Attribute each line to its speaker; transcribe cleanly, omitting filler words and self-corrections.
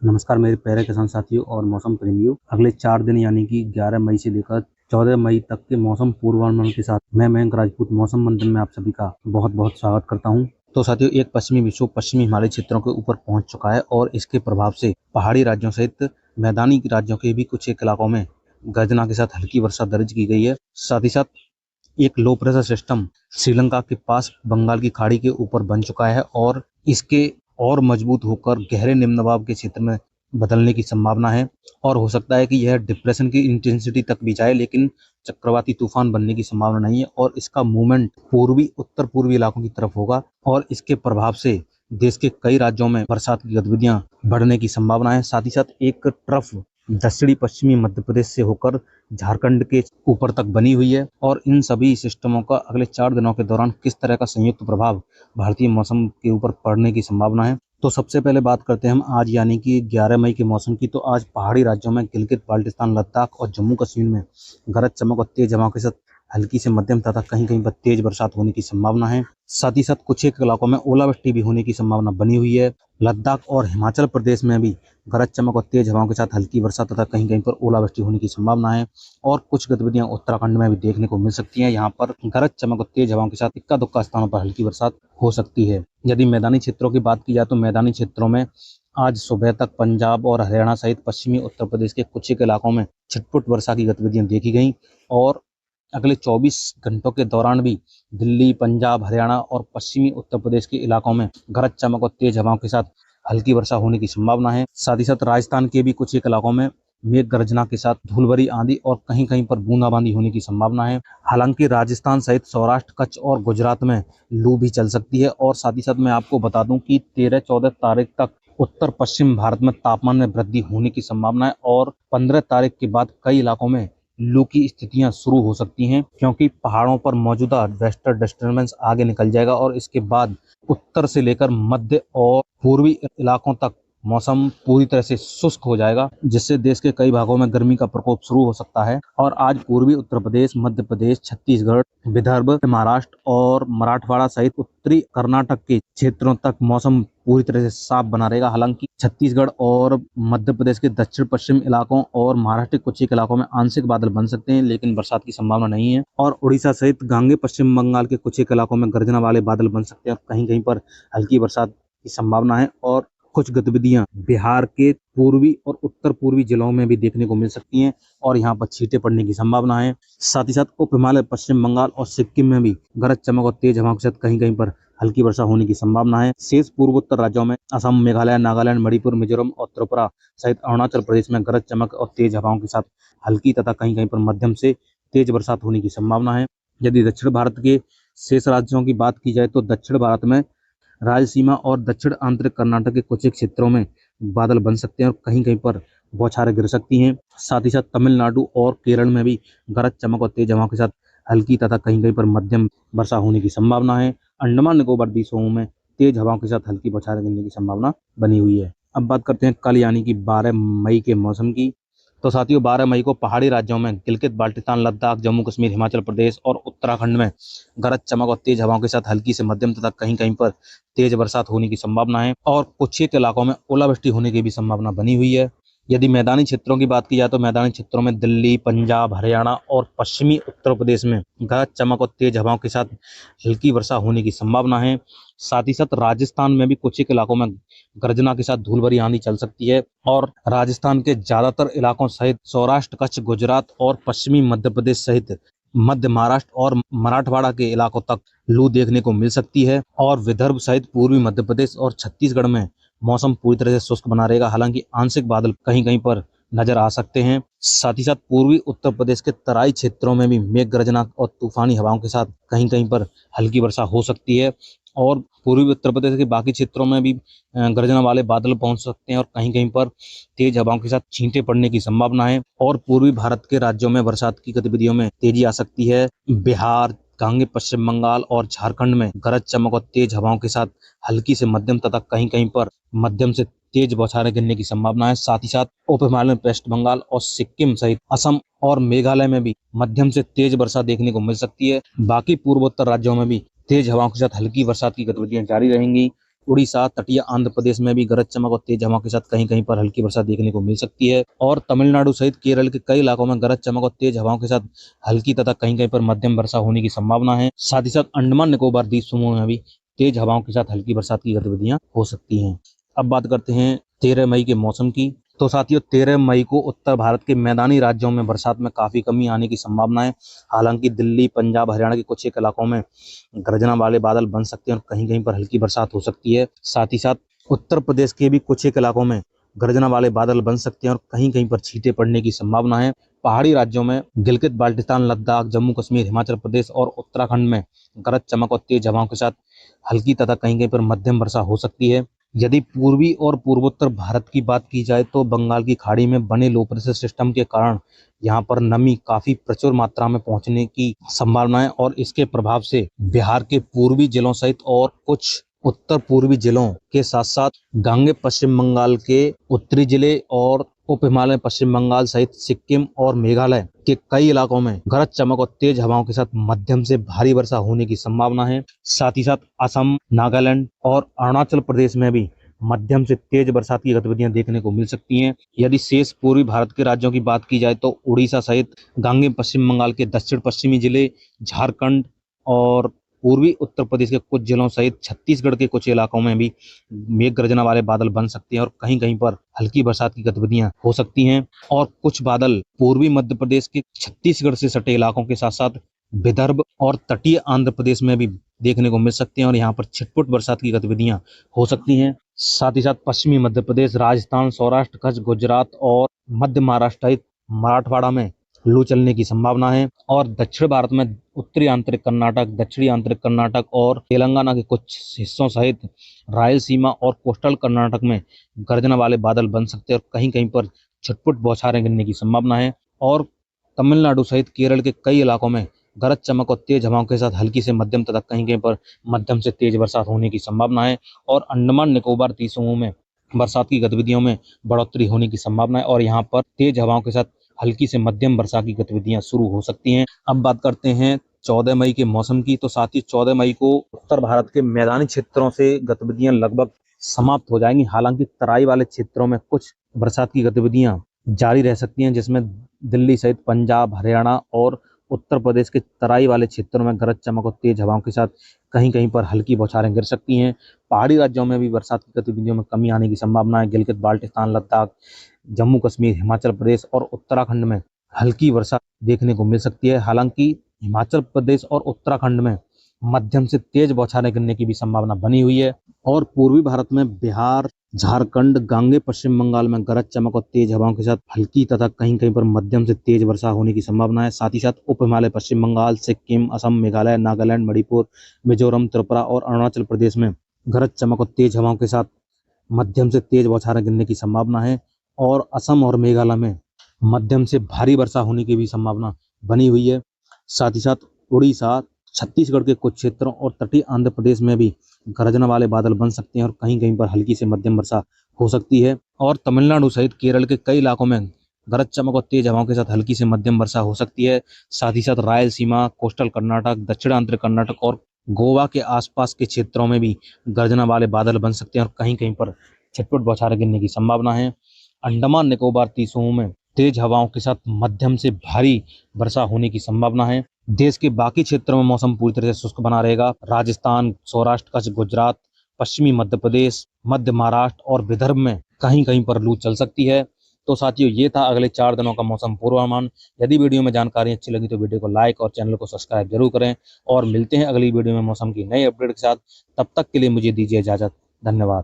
Speaker 1: नमस्कार मेरे प्यारे किसान साथियों और मौसम प्रेमियों। अगले 4 दिन यानी कि 11 मई से लेकर 14 मई तक के मौसम पूर्वानुमान के साथ मैं मयंक राजपूत मौसम मंथन में आप सभी का बहुत-बहुत स्वागत करता हूं। तो साथियों, एक पश्चिमी विक्षोभ पश्चिमी हिमालय क्षेत्रों के ऊपर पहुंच चुका है और इसके प्रभाव से पहाड़ी राज्यों सहित मैदानी राज्यों के भी कुछ एक इलाकों में गर्जना के साथ हल्की वर्षा दर्ज की गई है। साथ ही साथ एक लो प्रेशर सिस्टम श्रीलंका के पास बंगाल की खाड़ी के ऊपर बन चुका है और इसके और मजबूत होकर गहरे निम्न दबाव के क्षेत्र में बदलने की संभावना है और हो सकता है कि यह डिप्रेशन की इंटेंसिटी तक भी जाए, लेकिन चक्रवाती तूफान बनने की संभावना नहीं है और इसका मूवमेंट पूर्वी उत्तर पूर्वी इलाकों की तरफ होगा और इसके प्रभाव से देश के कई राज्यों में बरसात की गतिविधियां बढ़ने की संभावना है। साथ ही साथ एक ट्रफ दक्षिणी पश्चिमी मध्य प्रदेश से होकर झारखंड के ऊपर तक बनी हुई है और इन सभी सिस्टमों का अगले 4 दिनों के दौरान किस तरह का संयुक्त प्रभाव भारतीय मौसम के ऊपर पड़ने की संभावना है। तो सबसे पहले बात करते हैं हम आज यानी कि 11 मई के मौसम की। तो आज पहाड़ी राज्यों में गिलगित बाल्टिस्तान, लद्दाख और जम्मू कश्मीर में गरज चमक और तेज हवाओं के साथ हल्की से मध्यम तथा कहीं कहीं पर तेज बरसात होने की संभावना है। साथ ही साथ कुछ एक इलाकों में ओलावृष्टि भी होने की संभावना बनी हुई है। लद्दाख और हिमाचल प्रदेश में भी गरज चमक और तेज हवाओं के साथ हल्की वर्षा तथा कहीं कहीं पर ओलावृष्टि होने की संभावना है और कुछ गतिविधियां उत्तराखंड में भी देखने को मिल सकती हैं। यहाँ पर गरज चमक और तेज हवाओं के साथ इक्का दुक्का स्थानों पर हल्की बरसात हो सकती है। यदि मैदानी क्षेत्रों की बात की जाए तो मैदानी क्षेत्रों में आज सुबह तक पंजाब और हरियाणा सहित पश्चिमी उत्तर प्रदेश के कुछ एक इलाकों में छिटपुट वर्षा की गतिविधियां देखी गई और अगले 24 घंटों के दौरान भी दिल्ली, पंजाब, हरियाणा और पश्चिमी उत्तर प्रदेश के इलाकों में गरज चमक और तेज हवाओं के साथ हल्की वर्षा होने की संभावना है। साथ ही साथ राजस्थान के भी कुछ एक इलाकों में मेघ गर्जना के साथ धूल भरी आंधी और कहीं कहीं पर बूंदाबांदी होने की संभावना है। हालांकि राजस्थान सहित सौराष्ट्र, कच्छ और गुजरात में लू भी चल सकती है और साथ ही साथ मैं आपको बता दूं कि 13-14 तारीख तक उत्तर पश्चिम भारत में तापमान में वृद्धि होने की संभावना है और 15 तारीख के बाद कई इलाकों में लू की स्थितियां शुरू हो सकती हैं, क्योंकि पहाड़ों पर मौजूदा वेस्टर्न डिस्टर्बेंस आगे निकल जाएगा और इसके बाद उत्तर से लेकर मध्य और पूर्वी इलाकों तक मौसम पूरी तरह से शुष्क हो जाएगा, जिससे देश के कई भागों में गर्मी का प्रकोप शुरू हो सकता है। और आज पूर्वी उत्तर प्रदेश, मध्य प्रदेश, छत्तीसगढ़, विदर्भ, महाराष्ट्र और मराठवाड़ा सहित उत्तरी कर्नाटक के क्षेत्रों तक मौसम पूरी तरह से साफ बना रहेगा। हालांकि छत्तीसगढ़ और मध्य प्रदेश के दक्षिण पश्चिम इलाकों और महाराष्ट्र के कुछ एक इलाकों में आंशिक बादल बन सकते हैं, लेकिन बरसात की संभावना नहीं है। और उड़ीसा सहित गांगे पश्चिम बंगाल के कुछ एक इलाकों में गर्जना वाले बादल बन सकते हैं और कहीं कहीं पर हल्की बरसात की संभावना है और कुछ गतिविधियां बिहार के पूर्वी और उत्तर पूर्वी जिलों में भी देखने को मिल सकती हैं और यहाँ पर छींटे पड़ने की संभावना है। साथ ही साथ उप हिमालय, पश्चिम बंगाल और सिक्किम में भी गरज चमक और तेज हवाओं के साथ कहीं कहीं पर हल्की वर्षा होने की संभावना है। शेष पूर्वोत्तर राज्यों में असम, मेघालय, नागालैंड, मणिपुर, मिजोरम और त्रिपुरा सहित अरुणाचल प्रदेश में गरज चमक और तेज हवाओं के साथ हल्की तथा कहीं कहीं पर मध्यम से तेज बरसात होने की संभावना है। यदि दक्षिण भारत के शेष राज्यों की बात की जाए तो दक्षिण भारत में रायलसीमा और दक्षिण आंतरिक कर्नाटक के कुछ क्षेत्रों में बादल बन सकते हैं और कहीं कहीं पर बौछारें गिर सकती हैं। साथ ही साथ तमिलनाडु और केरल में भी गरज चमक और तेज हवाओं के साथ हल्की तथा कहीं कहीं पर मध्यम वर्षा होने की संभावना है। अंडमान निकोबार द्वीपों में तेज हवाओं के साथ हल्की बौछारें गिरने की संभावना बनी हुई है। अब बात करते हैं कल यानी कि 12 मई के मौसम की। तो साथियों, 12 मई को पहाड़ी राज्यों में गिलगित बाल्टिस्तान, लद्दाख, जम्मू कश्मीर, हिमाचल प्रदेश और उत्तराखंड में गरज चमक और तेज हवाओं के साथ हल्की से मध्यम तथा कहीं कहीं पर तेज बरसात होने की संभावना है और कुछ एक इलाकों में ओलावृष्टि होने की भी संभावना बनी हुई है। यदि मैदानी क्षेत्रों की बात की जाए तो मैदानी क्षेत्रों में दिल्ली, पंजाब, हरियाणा और पश्चिमी उत्तर प्रदेश में गरज चमक और तेज हवाओं के साथ हल्की वर्षा होने की संभावना है। साथ ही साथ राजस्थान में भी कुछ एक इलाकों में गर्जना के साथ धूल भरी आंधी चल सकती है और राजस्थान के ज्यादातर इलाकों सहित सौराष्ट्र, कच्छ, गुजरात और पश्चिमी मध्य प्रदेश सहित मध्य महाराष्ट्र और मराठवाड़ा के इलाकों तक लू देखने को मिल सकती है और विदर्भ सहित पूर्वी मध्य प्रदेश और छत्तीसगढ़ में मौसम पूरी तरह से शुष्क बना रहेगा। हालांकि आंशिक बादल कहीं कहीं पर नजर आ सकते हैं। साथ ही साथ पूर्वी उत्तर प्रदेश के तराई क्षेत्रों में भी मेघ गर्जना और तूफानी हवाओं के साथ कहीं कहीं पर हल्की वर्षा हो सकती है और पूर्वी उत्तर प्रदेश के बाकी क्षेत्रों में भी गर्जना वाले बादल पहुंच सकते हैं और कहीं कहीं पर तेज हवाओं के साथ छींटे पड़ने की संभावना है और पूर्वी भारत के राज्यों में बरसात की गतिविधियों में तेजी आ सकती है। बिहार, गांगे पश्चिम बंगाल और झारखंड में गरज चमक और तेज हवाओं के साथ हल्की से मध्यम तथा कहीं कहीं पर मध्यम से तेज बौछारें गिरने की संभावना है। साथ ही साथ उप हिमालय, वेस्ट बंगाल और सिक्किम सहित असम और मेघालय में भी मध्यम से तेज वर्षा देखने को मिल सकती है। बाकी पूर्वोत्तर राज्यों में भी तेज हवाओं के साथ हल्की बरसात की गतिविधियां जारी रहेंगी। उड़ीसा, तटीय आंध्र प्रदेश में भी गरज चमक और तेज हवाओं के साथ कहीं कहीं पर हल्की वर्षा देखने को मिल सकती है। और तमिलनाडु सहित केरल के कई इलाकों में गरज चमक और तेज हवाओं के साथ हल्की तथा कहीं कहीं पर मध्यम वर्षा होने की संभावना है। साथ ही साथ अंडमान निकोबार द्वीप समूह में भी तेज हवाओं के साथ हल्की बरसात की गतिविधियां हो सकती हैं। अब बात करते हैं 13 मई के मौसम की। तो साथियों, 13 मई को उत्तर भारत के मैदानी राज्यों में बरसात में काफी कमी आने की संभावना है। हालांकि दिल्ली, पंजाब, हरियाणा के कुछ एक इलाकों में गर्जना वाले बादल बन सकते हैं और कहीं कहीं पर हल्की बरसात हो सकती है। साथ ही साथ उत्तर प्रदेश के भी कुछ एक इलाकों में गर्जना वाले बादल बन सकते हैं और कहीं कहीं पर छींटे पड़ने की संभावना है। पहाड़ी राज्यों में गिलगित बाल्टिस्तान, लद्दाख, जम्मू कश्मीर, हिमाचल प्रदेश और उत्तराखंड में गरज चमक और तेज हवाओं के साथ हल्की तथा कहीं कहीं पर मध्यम वर्षा हो सकती है। यदि पूर्वी और पूर्वोत्तर भारत की बात की जाए तो बंगाल की खाड़ी में बने लो प्रेशर सिस्टम के कारण यहाँ पर नमी काफी प्रचुर मात्रा में पहुंचने की संभावना है और इसके प्रभाव से बिहार के पूर्वी जिलों सहित और कुछ उत्तर पूर्वी जिलों के साथ साथ गांगे पश्चिम बंगाल के उत्तरी जिले और उप हिमालय पश्चिम बंगाल सहित सिक्किम और मेघालय के कई इलाकों में गरज चमक और तेज हवाओं के साथ मध्यम से भारी वर्षा होने की संभावना है। साथ ही साथ असम, नागालैंड और अरुणाचल प्रदेश में भी मध्यम से तेज बरसात की गतिविधियां देखने को मिल सकती हैं। यदि शेष पूर्वी भारत के राज्यों की बात की जाए तो उड़ीसा सहित गांगे पश्चिम बंगाल के दक्षिण पश्चिमी जिले, झारखंड और पूर्वी उत्तर प्रदेश के कुछ जिलों सहित छत्तीसगढ़ के कुछ इलाकों में भी मेघ गर्जना वाले बादल बन सकते हैं और कहीं कहीं पर हल्की बरसात की गतिविधियां हो सकती हैं। और कुछ बादल पूर्वी मध्य प्रदेश के छत्तीसगढ़ से सटे इलाकों के साथ साथ विदर्भ और तटीय आंध्र प्रदेश में भी देखने को मिल सकते हैं और यहाँ पर छिटपुट बरसात की गतिविधियां हो सकती हैं। साथ ही साथ पश्चिमी मध्य प्रदेश, राजस्थान, सौराष्ट्र, कच्छ, गुजरात और मध्य महाराष्ट्र सहित मराठवाड़ा में लू चलने की संभावना है। और दक्षिण भारत में उत्तरी आंतरिक कर्नाटक, दक्षिणी आंतरिक कर्नाटक और तेलंगाना के कुछ हिस्सों सहित रायलसीमा और कोस्टल कर्नाटक में गर्जना वाले बादल बन सकते हैं और कहीं कहीं पर छुटपुट बौछारें गिरने की संभावना है। और तमिलनाडु सहित केरल के कई इलाकों में गरज चमक और तेज हवाओं के साथ हल्की से मध्यम तथा कहीं कहीं पर मध्यम से तेज बरसात होने की संभावना है। और अंडमान निकोबार द्वीप समूह में बरसात की गतिविधियों में बढ़ोतरी होने की संभावना है और यहाँ पर तेज हवाओं के साथ हल्की से मध्यम वर्षा की गतिविधियां शुरू हो सकती हैं। अब बात करते हैं 14 मई के मौसम की। तो साथ ही 14 मई को उत्तर भारत के मैदानी क्षेत्रों से गतिविधियां लगभग समाप्त हो जाएंगी। हालांकि तराई वाले क्षेत्रों में कुछ बरसात की गतिविधियां जारी रह सकती हैं, जिसमें दिल्ली सहित पंजाब, हरियाणा और उत्तर प्रदेश के तराई वाले क्षेत्रों में गरज चमक और तेज हवाओं के साथ कहीं कहीं पर हल्की बौछारें गिर सकती हैं। पहाड़ी राज्यों में भी बरसात की गतिविधियों में कमी आने की संभावना है। गिलगित बाल्टिस्तान, लद्दाख, जम्मू कश्मीर, हिमाचल प्रदेश और उत्तराखंड में हल्की वर्षा देखने को मिल सकती है। हालांकि हिमाचल प्रदेश और उत्तराखंड में मध्यम से तेज बौछारें गिरने की भी संभावना बनी हुई है। और पूर्वी भारत में बिहार, झारखंड, गांगे पश्चिम बंगाल में गरज चमक और तेज हवाओं के साथ हल्की तथा कहीं कहीं पर मध्यम से तेज वर्षा होने की संभावना है। साथ ही साथ उप हिमालय पश्चिम बंगाल, सिक्किम, असम, मेघालय, नागालैंड, मणिपुर, मिजोरम, त्रिपुरा और अरुणाचल प्रदेश में गरज चमक और तेज हवाओं के साथ मध्यम से तेज बौछारें गिरने की संभावना है। और असम और मेघालय में मध्यम से भारी वर्षा होने की भी संभावना बनी हुई है। साथ ही साथ उड़ीसा, छत्तीसगढ़ के कुछ क्षेत्रों और तटीय आंध्र प्रदेश में भी गर्जना वाले बादल बन सकते हैं और कहीं कहीं पर हल्की से मध्यम वर्षा हो सकती है। और तमिलनाडु सहित केरल के कई इलाकों में गरज चमक और तेज हवाओं के साथ हल्की से मध्यम वर्षा हो सकती है। साथ ही साथ रायलसीमा, कोस्टल कर्नाटक, दक्षिण आंतरिक कर्नाटक और गोवा के आसपास के क्षेत्रों में भी गर्जना वाले बादल बन सकते हैं और कहीं कहीं पर छिटपुट बौछारें गिरने की संभावना है। अंडमान निकोबार द्वीप समूह में तेज हवाओं के साथ मध्यम से भारी वर्षा होने की संभावना है। देश के बाकी क्षेत्रों में मौसम पूरी तरह से शुष्क बना रहेगा। राजस्थान, सौराष्ट्र, कच्छ, गुजरात, पश्चिमी मध्य प्रदेश, मध्य महाराष्ट्र और विदर्भ में कहीं कहीं पर लू चल सकती है। तो साथियों, ये था अगले 4 दिनों का मौसम पूर्वानुमान। यदि वीडियो में जानकारी अच्छी लगी तो वीडियो को लाइक और चैनल को सब्सक्राइब जरूर करें और मिलते हैं अगली वीडियो में मौसम की नई अपडेट के साथ। तब तक के लिए मुझे दीजिए इजाजत। धन्यवाद।